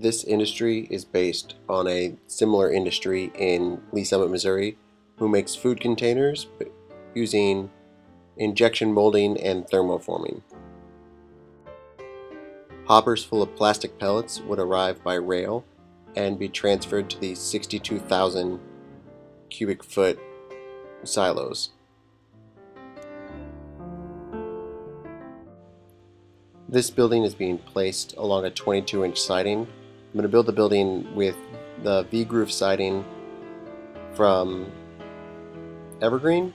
This industry is based on a similar industry in Lee Summit, Missouri, who makes food containers using injection molding and thermoforming. Hoppers full of plastic pellets would arrive by rail and be transferred to the 62,000 cubic foot silos. This building is being placed along a 22-inch siding. I'm going to build the building with the V-groove siding from Evergreen.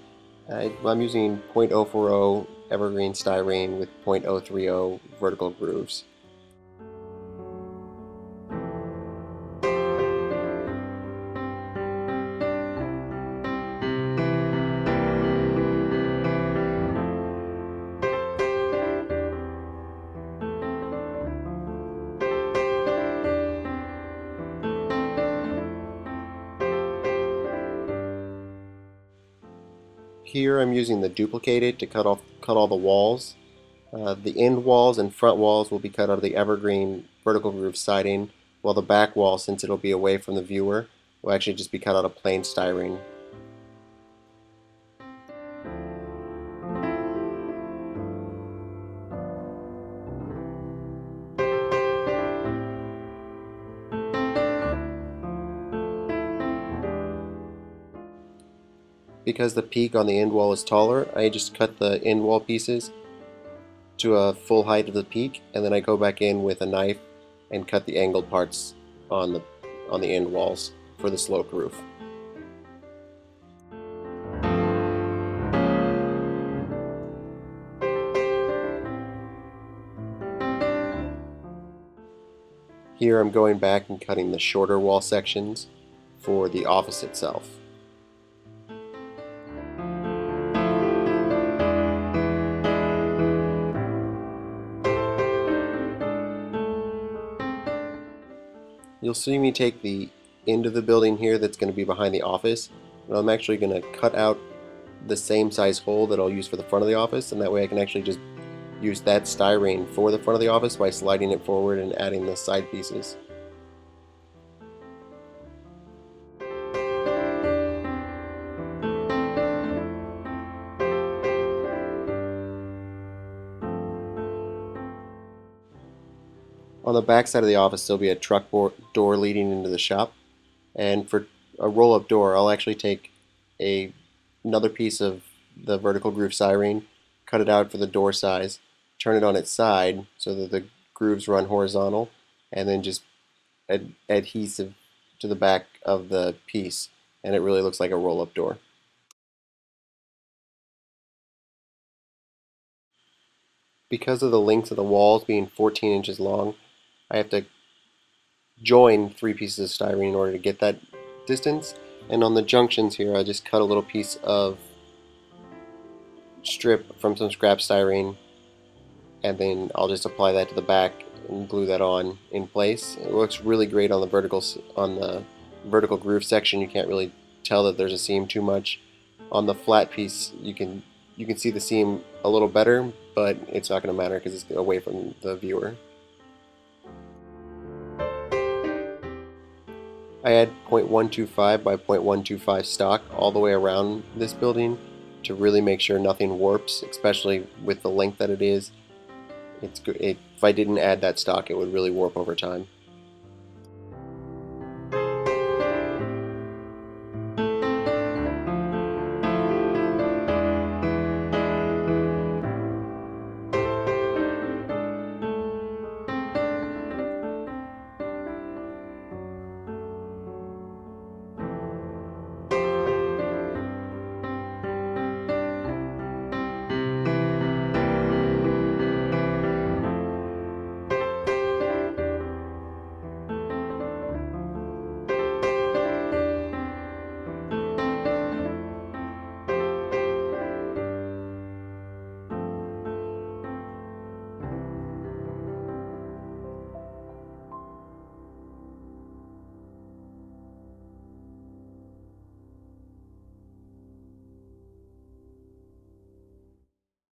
I'm using .040 Evergreen styrene with .030 vertical grooves. Here I'm using the duplicated to cut all the walls. The end walls and front walls will be cut out of the Evergreen vertical groove siding, while the back wall, since it'll be away from the viewer, will actually just be cut out of plain styrene. Because the peak on the end wall is taller, I just cut the end wall pieces to a full height of the peak, and then I go back in with a knife and cut the angled parts on the end walls for the slope roof. Here I'm going back and cutting the shorter wall sections for the office itself. You'll see me take the end of the building here that's going to be behind the office, and I'm actually going to cut out the same size hole that I'll use for the front of the office, and that way I can actually just use that styrene for the front of the office by sliding it forward and adding the side pieces. On the back side of the office there'll be a truck door leading into the shop, and for a roll-up door I'll actually take another piece of the vertical groove styrene, cut it out for the door size, turn it on its side so that the grooves run horizontal, and then just add adhesive to the back of the piece, and it really looks like a roll-up door. Because of the length of the walls being 14 inches long, I have to join 3 pieces of styrene in order to get that distance, and on the junctions here I just cut a little piece of strip from some scrap styrene, and then I'll just apply that to the back and glue that on in place. It looks really great on the vertical groove section. You can't really tell that there's a seam too much. On the flat piece you can see the seam a little better, but it's not going to matter because it's away from the viewer. I add .125 by .125 stock all the way around this building to really make sure nothing warps, especially with the length that it is. If I didn't add that stock, it would really warp over time.